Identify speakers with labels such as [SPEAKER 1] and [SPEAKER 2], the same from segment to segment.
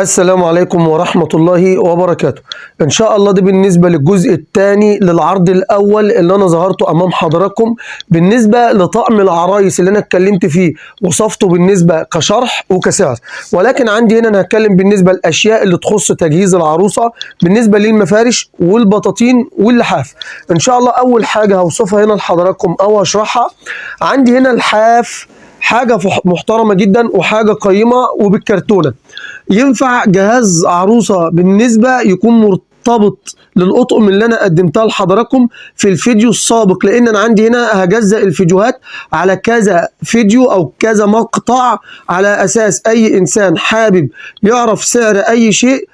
[SPEAKER 1] السلام عليكم ورحمة الله وبركاته. إن شاء الله ده بالنسبة للجزء الثاني للعرض الأول اللي أنا ظهرته أمام حضراتكم بالنسبة لطقم العرايس اللي أنا اتكلمت فيه وصفته بالنسبة كشرح وكسعر، ولكن عندي هنا أنا هتكلم بالنسبة للأشياء اللي تخص تجهيز العروسة بالنسبة للمفارش والبطاطين واللحاف. إن شاء الله أول حاجة هوصفها هنا لحضراتكم أو أشرحها. عندي هنا الحاف حاجة محترمة جدا وحاجة قيمة وبالكرتونة. ينفع جهاز عروسة بالنسبة يكون مرتبط للأطقم اللي أنا قدمتها لحضراتكم في الفيديو السابق، لأن أنا عندي هنا هجزأ الفيديوهات على كذا فيديو أو كذا مقطع على أساس أي إنسان حابب يعرف سعر أي شيء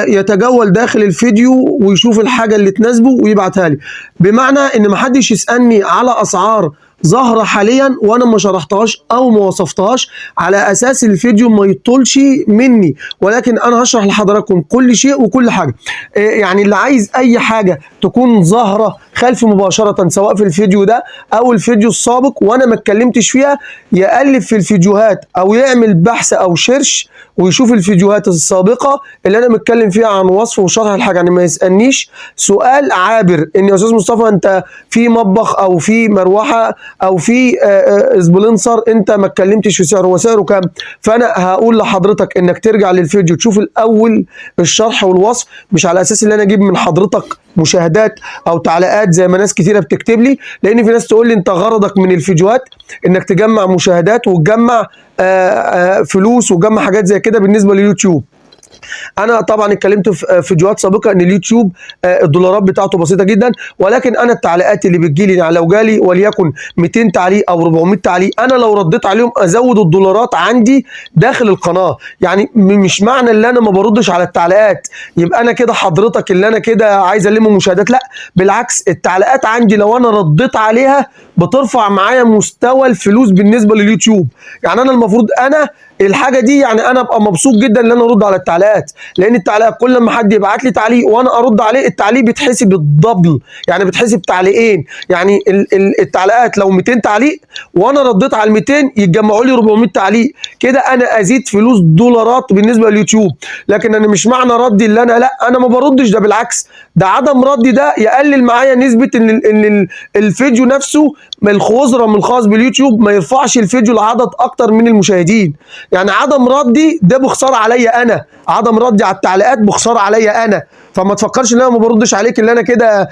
[SPEAKER 1] يتجول داخل الفيديو ويشوف الحاجة اللي تناسبه ويبعتها لي، بمعنى إن محدش يسألني على أسعار ظاهرة حاليا وانا ما شرحتهاش او ما وصفتهاش على اساس الفيديو ما يطولش مني، ولكن انا هشرح لحضراتكم كل شيء وكل حاجة. يعني اللي عايز اي حاجة تكون ظاهرة خلفي مباشرة سواء في الفيديو ده او الفيديو السابق وانا ما اتكلمتش فيها، يقلب في الفيديوهات او يعمل بحث او سيرش ويشوف الفيديوهات السابقة اللي انا متكلم فيها عن وصف وشرح الحاجة. يعني ما يسألنيش سؤال عابر ان يا استاذ مصطفى انت في مطبخ او في مروحة او في سبلنسر انت ما اتكلمتش في سعره وسعره كام، فانا هقول لحضرتك انك ترجع للفيديو تشوف الاول الشرح والوصف، مش على اساس ان انا اجيب من حضرتك مشاهدات او تعليقات زي ما ناس كتيره بتكتب لي، لان في ناس تقول لي انت غرضك من الفيديوهات انك تجمع مشاهدات وتجمع فلوس وتجمع حاجات زي كده بالنسبه لليوتيوب. انا طبعا اتكلمت في فيديوهات سابقه ان اليوتيوب الدولارات بتاعته بسيطه جدا، ولكن انا التعليقات اللي بتجيلي يعني لو جالي وليكن 200 تعليق او 400 تعليق انا لو رديت عليهم ازود الدولارات عندي داخل القناه. يعني مش معنى ان انا ما بردش على التعليقات يبقى انا كده حضرتك اللي انا كده عايز الم مشاهدات، لا بالعكس، التعليقات عندي لو انا رديت عليها بترفع معايا مستوى الفلوس بالنسبه لليوتيوب. يعني انا المفروض انا الحاجه دي يعني انا ابقى مبسوط جدا ان انا ارد على التعليقات، لان التعليقات كل ما حد يبعت لي تعليق وانا ارد عليه التعليق بيتحسب الدبل، يعني بيتحسب تعليقين. يعني التعليقات لو 200 تعليق وانا رديت على ال 200 يتجمعوا لي 400 تعليق، كده انا ازيد فلوس دولارات بالنسبه لليوتيوب. لكن انا مش معنى ردي اللي انا لا انا ما بردش، ده بالعكس، ده عدم ردي ده يقلل معايا نسبه ان الفيديو نفسه الخزرم الخاص باليوتيوب ما يرفعش الفيديو لعدد اكتر من المشاهدين. يعني عدم ردي ده بخساره عليا انا، عدم ردي على التعليقات بخساره عليا انا، فما تفكرش ان انا ما بردش عليك اللي انا كده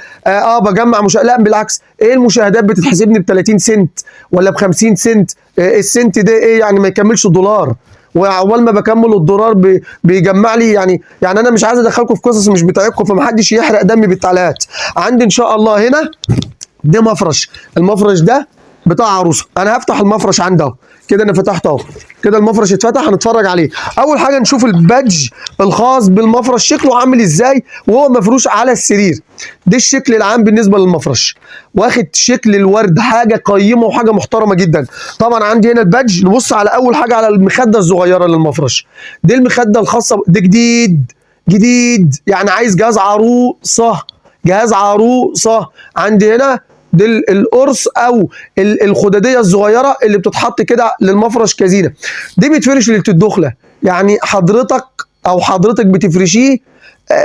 [SPEAKER 1] بجمع لا بالعكس. ايه المشاهدات بتتحسبني ب 30 سنت ولا ب 50 سنت؟ السنت ده ايه يعني ما يكملش دولار، واول ما بكمل الدولار بيجمع لي. يعني انا مش عايز ادخلكم في قصص مش بتاعتكم، فمحدش يحرق دمي بالتعليقات. عندي ان شاء الله هنا ده مفرش، المفرش ده بتاع عروسه، انا هفتح المفرش عندي اهو كده، انا فتحته اهو كده، المفرش اتفتح هنتفرج عليه. اول حاجه نشوف البادج الخاص بالمفرش شكله عامل ازاي وهو مفروش على السرير. ده الشكل العام بالنسبه للمفرش، واخد شكل الورد، حاجه قيمه وحاجه محترمه جدا. طبعا عندي هنا البادج. نبص على اول حاجه على المخده الصغيره للمفرش، دي المخده الخاصه، ده جديد يعني عايز جهاز عروسه، جهاز عروسه. عندي هنا دي القرص او الخداديه الصغيره اللي بتتحط كده للمفرش كزينه، دي بتفرش ليله الدخله. يعني حضرتك او حضرتك بتفرشيه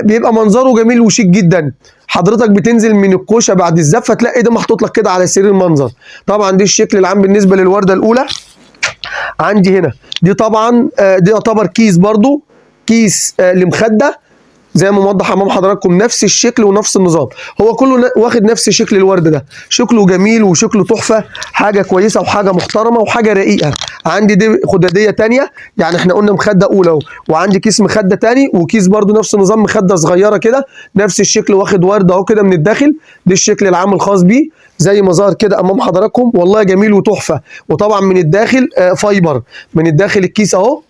[SPEAKER 1] بيبقى منظره جميل وشيك جدا. حضرتك بتنزل من الكوشه بعد الزفه تلاقي ده محطوط لك كده على سرير منظر. طبعا دي الشكل العام بالنسبه للورده الاولى. عندي هنا دي طبعا دي يعتبر كيس، برضو كيس لمخده زي ما موضح امام حضراتكم، نفس الشكل ونفس النظام، هو كله واخد نفس شكل الورد ده، شكله جميل وشكله تحفه، حاجه كويسه وحاجه محترمه وحاجه رقيقه. عندي دي خداديه ثانيه، يعني احنا قلنا مخده اولى اهو، وعندي كيس مخده ثاني وكيس برده نفس النظام مخده صغيره كده نفس الشكل واخد ورد اهو كده من الداخل. دي الشكل العام الخاص بيه زي ما ظهر كده امام حضراتكم، والله جميل وتحفه. وطبعا من الداخل فايبر، من الداخل الكيس اهو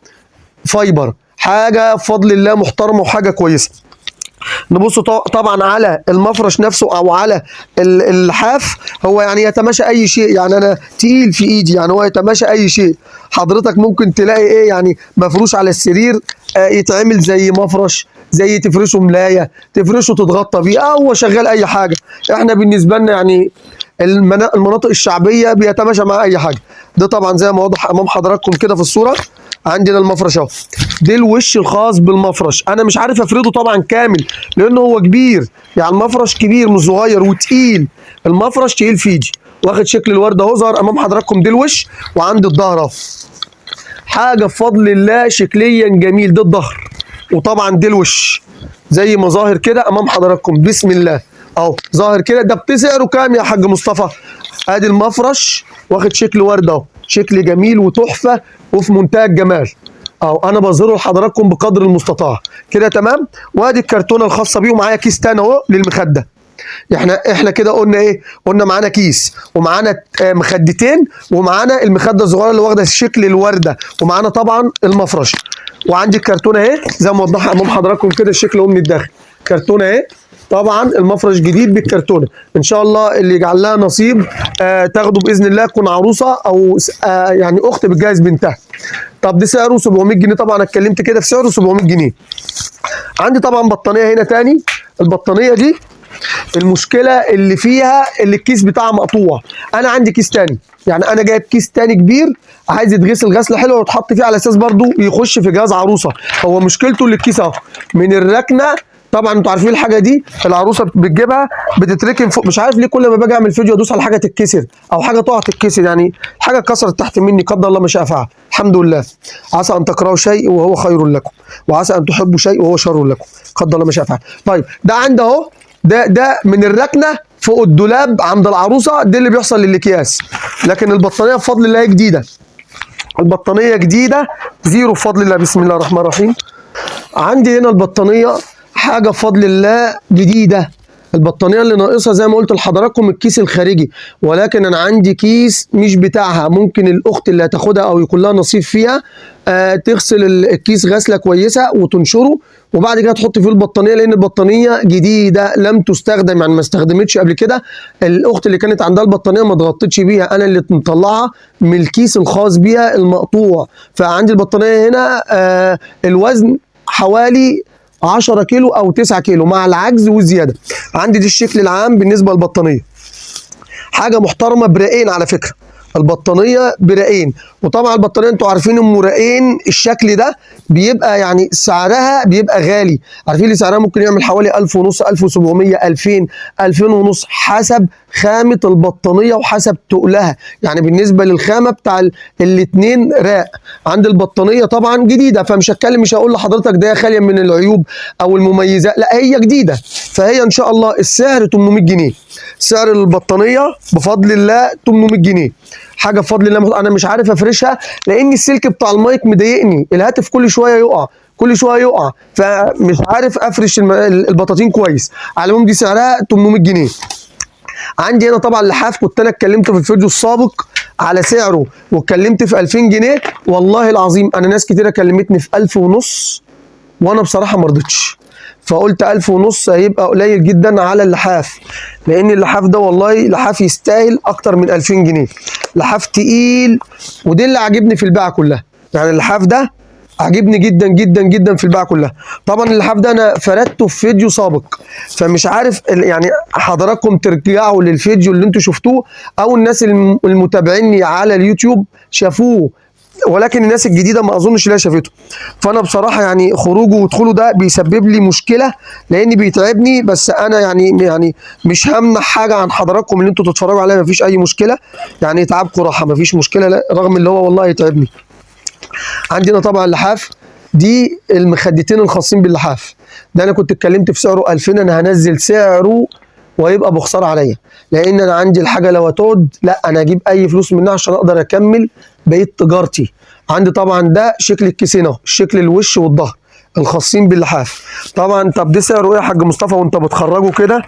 [SPEAKER 1] فايبر، حاجه بفضل الله محترمه وحاجه كويسه. نبص طبعا على المفرش نفسه او على اللحاف، هو يعني يتماشى اي شيء، يعني انا تقيل في ايدي، يعني هو يتماشى اي شيء. حضرتك ممكن تلاقي ايه يعني مفروش على السرير يتعمل زي مفرش، زي تفرشه ملايه، تفرشه تتغطى بيه، هو شغال اي حاجه. احنا بالنسبه لنا يعني المناطق الشعبيه بيتماشى مع اي حاجه. ده طبعا زي ما واضح امام حضراتكم كده في الصوره، عندنا المفرش اهو، ده الوش الخاص بالمفرش. انا مش عارف افرده طبعا كامل لانه هو كبير، يعني المفرش كبير مش صغير وتقيل، المفرش تقيل في ايدي. واخد شكل الورده اهو ظهر امام حضراتكم، ده الوش وعند الظهر اهو. حاجه بفضل الله شكليا جميل، ده الظهر وطبعا ده الوش زي ما ظاهر كده امام حضراتكم. بسم الله اهو ظاهر كده. ده بسعره كام يا حاج مصطفى؟ ادي المفرش واخد شكل ورده اهو، شكل جميل وتحفه وفي منتهى الجمال اهو. انا بظهره لحضراتكم بقدر المستطاع كده تمام. وادي الكرتونه الخاصه بيه، ومعايا كيس تاني اهو للمخده. احنا كده قلنا ايه؟ قلنا معانا كيس ومعانا مخدتين ومعانا المخده الصغيره اللي واخده شكل الورده ومعانا طبعا المفرش. وعندي الكرتونه اهي زي ما وضحها امام حضراتكم كده، الشكل اهو من الداخل كرتونه اهي. طبعا المفرش جديد بالكرتونه، ان شاء الله اللي يجعل لها نصيب تاخده باذن الله تكون عروسه او يعني اخت بتجهز بنتها. طب ده سعره 700 جنيه، طبعا انا اتكلمت كده في سعره 700 جنيه. عندي طبعا بطانيه هنا تاني. البطانيه دي المشكله اللي فيها اللي الكيس بتاعها مقطوع. انا عندي كيس تاني، يعني انا جايب كيس تاني كبير عايز يتغسل غسله حلوه ويتحط فيه على اساس برضو يخش في جهاز عروسه. هو مشكلته اللي الكيس اهو من الركنه. طبعا انتوا عارفين الحاجه دي العروسه بتجيبها بتتركن فوق، مش عارف ليه كل ما باجي اعمل فيديو ادوس على حاجه تتكسر او حاجه تقع تتكسر، يعني حاجه اتكسرت تحت مني قدر الله ما شاء فعل. الحمد لله. عسى ان تكرهوا شيء وهو خير لكم، وعسى ان تحبوا شيء وهو شر لكم، قدر الله ما شاء فعل. طيب ده عندي اهو، ده من الركنه فوق الدولاب عند العروسه، ده اللي بيحصل للاكياس. لكن البطانيه بفضل الله جديده، البطانيه جديده زيرو بفضل الله. بسم الله الرحمن الرحيم. عندي هنا البطانيه حاجه بفضل الله جديده. البطانيه اللي ناقصها زي ما قلت لحضراتكم الكيس الخارجي، ولكن انا عندي كيس مش بتاعها، ممكن الاخت اللي هتاخدها او يكون لها نصيب فيها تغسل الكيس غسله كويسه وتنشره وبعد كده تحط فيه البطانيه، لان البطانيه جديده لم تستخدم، يعني ما استخدمتش قبل كده. الاخت اللي كانت عندها البطانيه ما اتغطتش بيها، انا اللي مطلعها من الكيس الخاص بيها المقطوع. فعندي البطانيه هنا الوزن حوالي 10 كيلو او 9 كيلو مع العجز والزياده. عندي دي الشكل العام بالنسبه للبطانيه، حاجه محترمه برقين على فكره. البطانيه برقين، وطبعا البطانيه انتوا عارفين ام رقين الشكل ده بيبقى يعني سعرها بيبقى غالي. عارفين اللي سعرها ممكن يعمل حوالي 1000 ونص، 1700، 2000، 2000 ونص حسب خامه البطانيه وحسب تقلها، يعني بالنسبه للخامه بتاع الاثنين راق. عند البطانيه طبعا جديده، فمش هتكلم مش هقول لحضرتك ده خاليه من العيوب او المميزات، لا هي جديده. فهي ان شاء الله السعر 800 جنيه، سعر البطانيه بفضل الله 800 جنيه. حاجه بفضل الله. انا مش عارف افرشها لان السلك بتاع المايك مضايقني، الهاتف كل شويه يقع كل شويه يقع، فمش عارف افرش البطاطين كويس. على العموم دي سعرها 800 جنيه. عندي هنا طبعا لحاف، كنت انا اتكلمت في الفيديو السابق على سعره واتكلمت في 2000 جنيه. والله العظيم انا ناس كتيره كلمتني في 1000 ونص وانا بصراحه ما رضيتش، فقلت 1000 ونص هيبقى قليل جدا على اللحاف، لان اللحاف ده والله لحاف يستاهل اكتر من 2000 جنيه. لحاف تقيل، ودي اللي عاجبني في البيعه كلها، يعني اللحاف ده عجبني جدا جدا جدا في البيعه كلها. طبعا اللحاف ده انا فردته في فيديو سابق، فمش عارف يعني حضراتكم ترجعوا للفيديو اللي انتوا شفتوه او الناس المتابعيني على اليوتيوب شافوه، ولكن الناس الجديده ما اظنش انها شافته. فانا بصراحه يعني خروجه ودخوله ده بيسبب لي مشكله لاني بيتعبني، بس انا يعني مش همنع حاجه عن حضراتكم ان انتوا تتفرجوا عليها، مفيش اي مشكله، يعني يتعبكم راحه مفيش مشكله، لا رغم اللي هو والله يتعبني. عندنا طبعا اللحاف، دي المخدتين الخاصين باللحاف ده انا كنت اتكلمت في سعره 2000، انا هنزل سعره وهيبقى بخساره عليا، لان انا عندي الحاجه لو هتقعد لا انا اجيب اي فلوس منها عشان اقدر اكمل بقيه تجارتي. عندي طبعا ده شكل الكيسين اهو، شكل الوش والظهر الخاصين باللحاف. طبعا طب ده سعره ايه يا حاج مصطفى وانت بتخرجه كده؟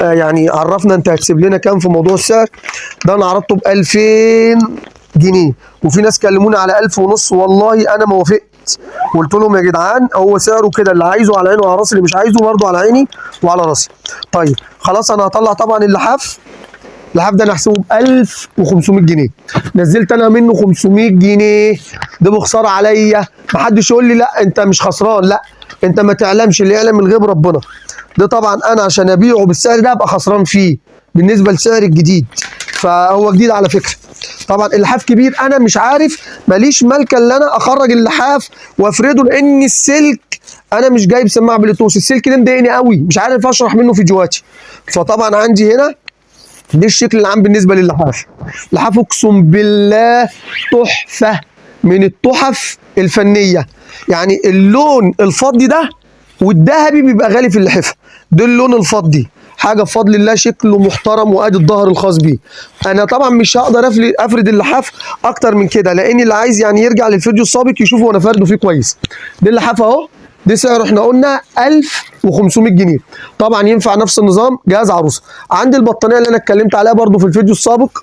[SPEAKER 1] يعني عرفنا انت هتسيب لنا كام في موضوع السعر ده. انا عرضته ب 2000 جنيه وفي ناس كلموني على 1000 ونص، والله انا ما وافقت، قلت لهم يا جدعان هو سعره كده، اللي عايزه على عيني وعلى راسي، اللي مش عايزه برضه على عيني وعلى راسي. طيب خلاص انا هطلع طبعا اللحاف ده انا هحسبه ب 1500 جنيه، نزلت انا منه 500 جنيه، ده بخساره عليا. محدش يقول لي لا انت مش خسران، لا انت ما تعلمش، اللي يعلم الغيب ربنا. ده طبعا انا عشان ابيعه بالسعر ده ابقى خسران فيه بالنسبه لسعر الجديد، فهو جديد على فكره. طبعا اللحاف كبير، انا مش عارف، ماليش ملكه ان انا اخرج اللحاف وافرده، لان السلك انا مش جايب سماعه بلوتوث، السلك ده مضايقني قوي، مش عارف اشرح منه فيديوهاتي. فطبعا عندي هنا دي الشكل العام بالنسبه للحاف. لحاف اقسم بالله تحفه من التحف الفنيه، يعني اللون الفضي ده والذهبي بيبقى غالي في اللحفه، ده اللون الفضي حاجه بفضل الله شكله محترم، وادي الظهر الخاص بيه. انا طبعا مش هقدر افرد اللحاف اكتر من كده، لان اللي عايز يعني يرجع للفيديو السابق يشوفه وانا فارده فيه كويس. ده اللحاف اهو، دي سعره احنا قلنا 1500 جنيه. طبعا ينفع نفس النظام جهاز عروسه. عندي البطانيه اللي انا اتكلمت عليها برده في الفيديو السابق،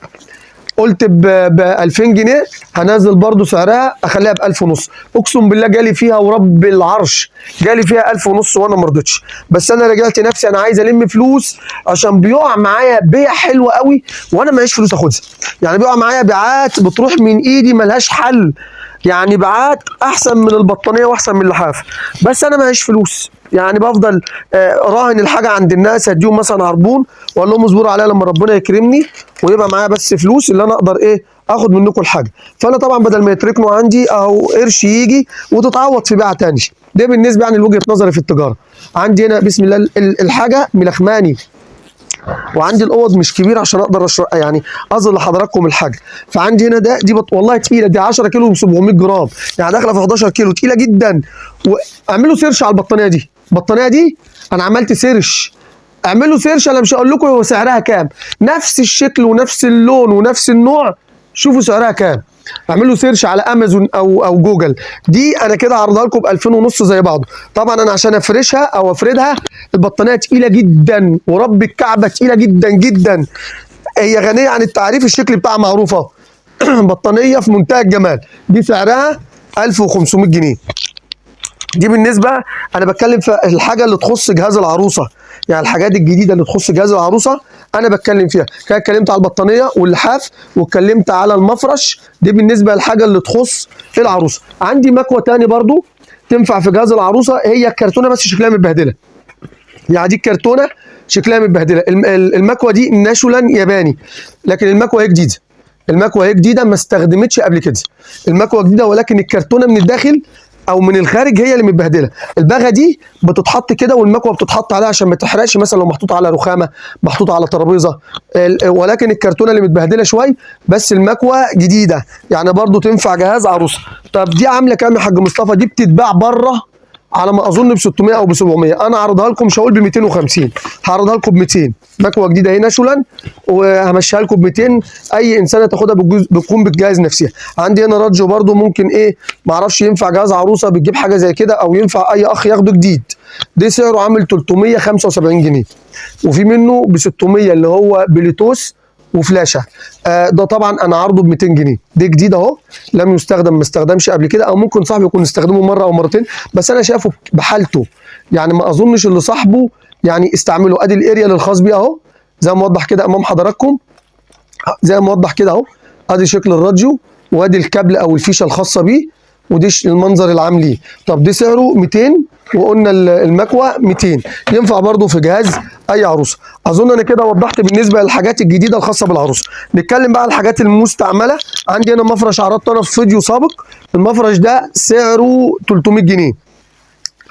[SPEAKER 1] قلت ب 2000 جنيه، هنزل برضو سعرها اخليها ب 1000 ونص. اقسم بالله جالي فيها ورب العرش جالي فيها 1000 ونص وانا ما رضيتش، بس انا رجعت نفسي انا عايز الم فلوس عشان بيقع معايا بيع حلوه قوي وانا معيش فلوس اخدها. يعني بيقع معايا بيعات بتروح من ايدي ملهاش حل، يعني بيعات احسن من البطانيه واحسن من اللحاف، بس انا معيش فلوس. يعني بفضل راهن الحاجه عند الناس، اديهم مثلا عربون واقول لهم اصبروا عليا لما ربنا يكرمني ويبقى معايا بس فلوس اللي انا اقدر اخد منكم الحاجه. فانا طبعا بدل ما يتركنوا عندي اهو قرش يجي وتتعوض في بيعه تاني. ده بالنسبه يعني لوجهه نظري في التجاره. عندي هنا بسم الله الحاجه ملخماني، وعندي الاوض مش كبير عشان اقدر يعني اظهر لحضراتكم الحاجه. فعندي هنا دي والله تقيله، دي 10 كيلو و700 جرام، يعني داخله في 11 كيلو، تقيله جدا. واعملوا سيرش على البطانيه دي، البطانيه دي انا عملت سيرش، اعملوا سيرش، انا مش هقول لكم هو سعرها كام، نفس الشكل ونفس اللون ونفس النوع، شوفوا سعرها كام. اعملوا سيرش على امازون او جوجل. دي انا كده عرضها لكم ب 2000 ونص زي بعضه. طبعا انا عشان افرشها او افردها البطانيه تقيله جدا، ورب الكعبه تقيله جدا جدا، هي غنيه عن التعريف، الشكل بتاعها معروفه. بطانيه في منتهى الجمال، دي سعرها 1500 جنيه. دي بالنسبه انا بتكلم في الحاجه اللي تخص جهاز العروسه، يعني الحاجات الجديده اللي تخص جهاز العروسه انا بتكلم فيها. كده اتكلمت على البطانيه واللحاف واتكلمت على المفرش، دي بالنسبه للحاجه اللي تخص العروسه. عندي مكوه تاني برضو تنفع في جهاز العروسه، هي الكرتونه بس شكلها متبهدله، يعني دي الكرتونه شكلها متبهدله. المكوه دي ناشولا ياباني، لكن المكوه هي جديده، المكوه هي جديده ما استخدمتش قبل كده، المكوه جديده ولكن الكرتونه من الداخل او من الخارج هي اللي متبهدله. الباغه دي بتتحط كده والمكوه بتتحط عليها عشان ما تحرقش، مثلا لو محطوطه على رخامه، محطوطه على ترابيزه، ولكن الكرتونه اللي متبهدله شويه، بس المكوه جديده، يعني برضو تنفع جهاز عروسه. طب دي عامله كام يا حاج مصطفى؟ دي بتتباع بره على ما اظن ب 600 او ب 700، انا هعرضها لكم مش هقول ب 250، هعرضها لكم ب 200. مكوه جديده اهي ناشولا وهمشيها لكم ب 200، اي انسانه تاخدها بتكون بتجهز نفسها. عندي هنا راديو برضو ممكن ما اعرفش ينفع جهاز عروسه بتجيب حاجه زي كده، او ينفع اي اخ ياخده جديد. ده سعره عامل 375 جنيه، وفي منه ب 600 اللي هو بلوتوث وفلاشه. ده طبعا انا عارضه ب 200 جنيه، ده جديد اهو لم يستخدم، ما استخدمش قبل كده، او ممكن صاحبي يكون استخدمه مره او مرتين، بس انا شايفه بحالته، يعني ما اظنش اللي صاحبه يعني استعمله. ادي الاريال الخاص بيه اهو زي ما موضح كده امام حضراتكم، زي ما موضح كده اهو، ادي شكل الراديو وادي الكابل او الفيشه الخاصه بيه، ودي المنظر العام ليه. طب دي سعره 200 وقلنا المكوه 200، ينفع برضو في جهاز اي عروسه. اظن انا كده وضحت بالنسبه للحاجات الجديده الخاصه بالعروسه. نتكلم بقى على الحاجات المستعمله. عندي هنا مفرش عرضته انا في فيديو سابق، المفرش ده سعره 300 جنيه،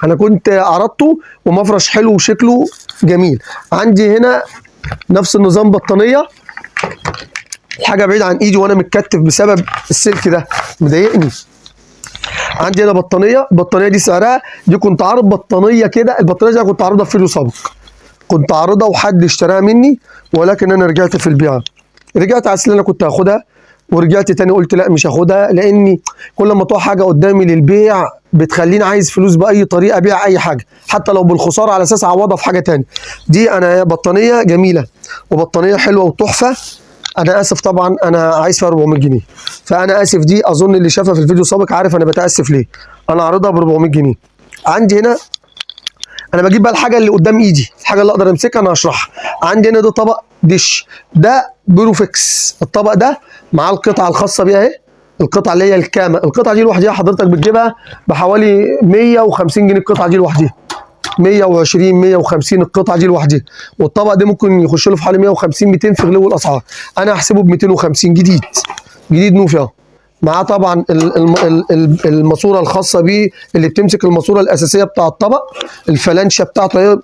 [SPEAKER 1] انا كنت عرضته ومفرش حلو وشكله جميل. عندي هنا نفس النظام بطانيه، الحاجه بعيد عن ايدي وانا متكتف بسبب السلك ده مضايقني. عندي هنا بطانيه، البطانيه دي سعرها، دي كنت عارض بطانيه كده، البطانيه دي كنت عارضها في فيديو سابق، كنت عارضها وحد اشتراها مني، ولكن انا رجعت في البيعه، رجعت على انا كنت هاخدها ورجعت تاني قلت لا مش هاخدها، لاني كل ما تقع حاجه قدامي للبيع بتخليني عايز فلوس باي طريقه، ابيع اي حاجه حتى لو بالخساره على اساس اعوضها في حاجه تاني. دي انا بطانيه جميله وبطانيه حلوه وتحفه، انا اسف طبعا انا عايز فيها 400 جنيه، فانا اسف. دي اظن اللي شافها في الفيديو السابق عارف انا بتاسف ليه، انا عارضها ب 400 جنيه. عندي هنا انا بجيب بقى الحاجه اللي قدام ايدي، الحاجه اللي اقدر امسكها انا هشرحها. عندي هنا ده طبق دش، ده بروفكس، الطبق ده مع القطعه الخاصه بيه اهي، القطعه اللي هي الكامه، القطعه دي لوحديها حضرتك بتجيبها بحوالي 150 جنيه القطعه دي لوحديها، 120 150 القطعه دي لوحديها، والطبق ده ممكن يخش له في حوالي 150 200 في غلو الاسعار، انا هحسبه ب 250 جديد، جديد نوفي اهو. معاه طبعا الماسوره الخاصه بيه اللي بتمسك الماسوره الاساسيه بتاع الطبق، الفلانشه بتاعته اهي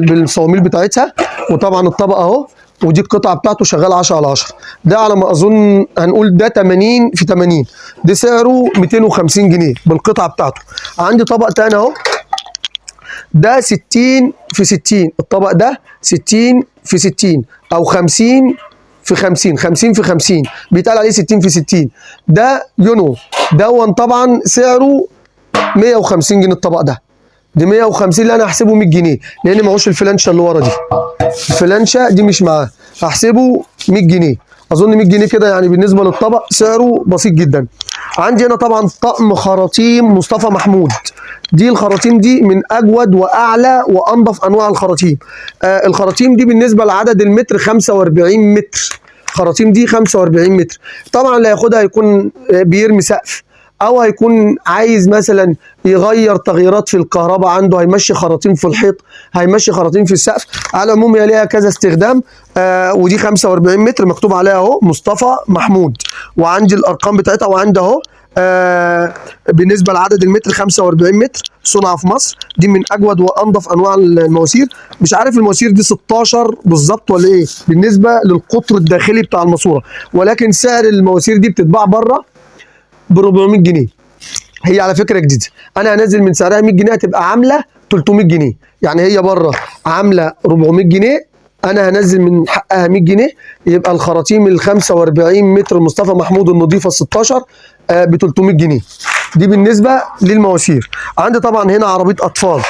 [SPEAKER 1] بالصواميل بتاعتها، وطبعا الطبق اهو، ودي القطعه بتاعته شغاله 10 على 10. ده على ما اظن هنقول ده 80 في 80، ده سعره 250 جنيه بالقطعه بتاعته. عندي طبق تاني اهو، ده 60 في 60، الطبق ده 60 في 60 او 50 في 50، 50 في 50 بيتقال عليه 60 في 60. ده يونو دون طبعا سعره 150 جنيه الطبق ده. دي 150 اللي انا هحسبه 100 جنيه لان معهوش الفلانشه اللي ورا دي. الفلانشه دي مش معاه، هحسبه 100 جنيه. اظن 100 جنيه كده يعني بالنسبه للطبق سعره بسيط جدا. عندي هنا طبعا طقم خراطيم مصطفى محمود. دي الخراطيم دي من اجود واعلى وانظف انواع الخراطيم. الخراطيم دي بالنسبه لعدد المتر 45 متر. خراطيم دي 45 متر. طبعا اللي هياخدها هيكون بيرمي سقف، او هيكون عايز مثلا يغير تغييرات في الكهرباء عنده، هيمشي خراطيم في الحيط، هيمشي خراطيم في السقف. على العموم هي ليها كذا استخدام. ودي 45 متر مكتوب عليها اهو مصطفى محمود، وعندي الارقام بتاعتها، وعندي اهو بالنسبه لعدد المتر 45 متر، صنع في مصر. دي من اجود وانظف انواع المواسير. مش عارف المواسير دي 16 بالظبط ولا ايه بالنسبه للقطر الداخلي بتاع الماسوره، ولكن سعر المواسير دي بتتباع بره ب 400 جنيه. هي على فكره جديده، انا هنزل من سعرها 100 جنيه هتبقى عامله 300 جنيه. يعني هي بره عامله 400 جنيه، انا هنزل من حقها 100 جنيه، يبقى الخراطيم ال 45 متر مصطفى محمود النظيفه ال 16 ب 300 جنيه. دي بالنسبه للمواسير. عندي طبعا هنا عربيه اطفال.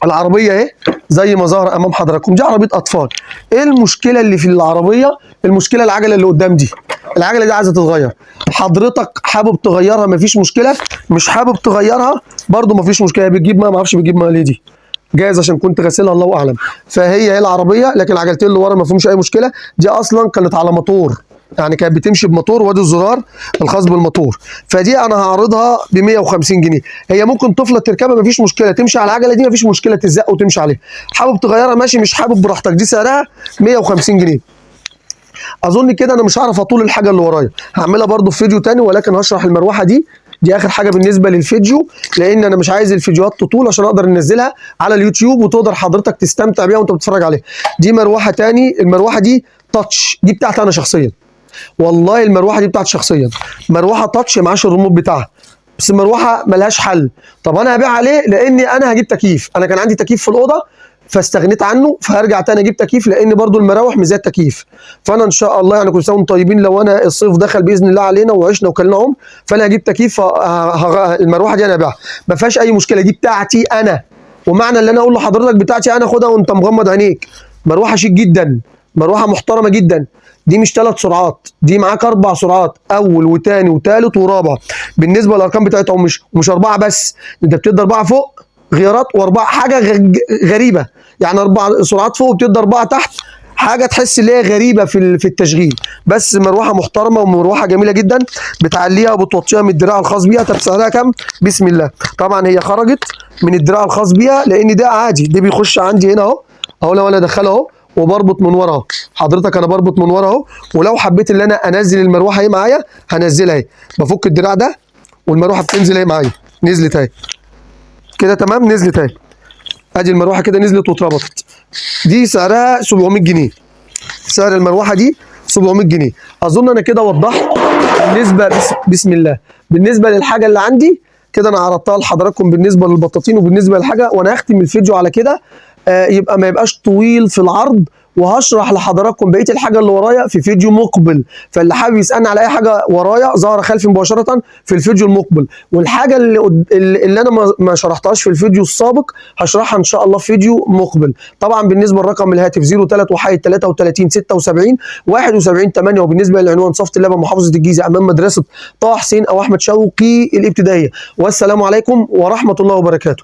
[SPEAKER 1] العربيه اهي زي ما ظهر امام حضراتكم، دي عربيه اطفال. ايه المشكله اللي في العربيه؟ المشكله العجله اللي قدام دي، العجله دي عايزه تتغير. حضرتك حابب تغيرها مفيش مشكله، مش حابب تغيرها برده مفيش مشكله. بتجيب ما اعرفش بتجيب ما ليه دي، جايز عشان كنت غاسلها الله اعلم. فهي العربيه، لكن العجلتين اللي ورا ما فيهمش اي مشكله. دي اصلا كانت على موتور، يعني كانت بتمشي بموتور، وادي الزرار الخاص بالموتور. فدي انا هعرضها ب 150 جنيه. هي ممكن طفله تركبها مفيش مشكله، تمشي على العجله دي مفيش مشكله، تزق وتمشي عليها. حابب تغيرها ماشي، مش حابب براحتك. دي سعرها 150 جنيه. اظن كده انا مش هعرف اطول الحاجه اللي ورايا، هعملها برده في فيديو تاني، ولكن هشرح المروحه دي اخر حاجه بالنسبه للفيديو، لان انا مش عايز الفيديوهات تطول عشان اقدر انزلها على اليوتيوب وتقدر حضرتك تستمتع بيها وانت بتتفرج عليها. دي مروحه تاني، المروحه دي تاتش، دي بتاعتي انا شخصيا. والله المروحه دي بتاعتي شخصيا، مروحه تاتش معاش الريموت بتاعها، بس المروحه ملهاش حل. طب انا هبيعها ليه؟ لاني انا هجيب تكييف. انا كان عندي تكييف في الاوضه فاستغنيت عنه، فهرجع تاني اجيب تكييف، لان برضو المراوح مش زي التكييف. فانا ان شاء الله يعني كل سنه وانتم طيبين، لو انا الصيف دخل باذن الله علينا وعشنا وكلنا عمر، فانا هجيب تكييف. المروحه دي انا هبيعها ما فيهاش اي مشكله، دي بتاعتي انا. ومعنى اللي انا اقول لحضرتك بتاعتي انا، خدها وانت مغمض عينيك. مروحه شيك جدا، مروحه محترمه جدا. دي مش 3 سرعات، دي معاك 4 سرعات، اول وثاني وثالث ورابع. بالنسبه للارقام بتاعتهم مش 4 بس، انت بتدي 4 فوق غيارات، و4 حاجه غريبه، يعني 4 سرعات فوق وبتدي 4 تحت، حاجه تحس ان هي غريبه في التشغيل. بس مروحه محترمه ومروحه جميله جدا، بتعليها وبتوطيها من الدراع الخاص بيها. طب سعرها كام؟ بسم الله. طبعا هي خرجت من الدراع الخاص بيها، لان ده عادي، ده بيخش عندي هنا اهو لو انا ادخلها اهو، وبربط من ورا اهو. حضرتك انا بربط من ورا اهو، ولو حبيت ان انا انزل المروحه اهي معايا هنزلها اهي، بفك الدراع ده والمروحه بتنزل اهي معايا، نزلت اهي كده تمام، نزلت اهي. ادي المروحه كده نزلت واتربطت. دي سعرها 700 جنيه. سعر المروحه دي 700 جنيه. اظن انا كده وضحت بالنسبه بسم الله بالنسبه للحاجه اللي عندي. كده انا عرضتها لحضراتكم بالنسبه للبطاطين وبالنسبه للحاجه، وانا هختم الفيديو على كده. يبقى ما يبقاش طويل في العرض، وهشرح لحضراتكم بقيه الحاجه اللي ورايا في فيديو مقبل. فاللي حابب يسالني على اي حاجه ورايا ظاهره خلفي مباشره في الفيديو المقبل، والحاجه اللي انا ما شرحتهاش في الفيديو السابق هشرحها ان شاء الله في فيديو مقبل. طبعا بالنسبه لرقم الهاتف 03 33 76 71 8، وبالنسبه للعنوان صفة اللبن محافظه الجيزه امام مدرسه طه حسين او احمد شوقي الابتدائيه. والسلام عليكم ورحمه الله وبركاته.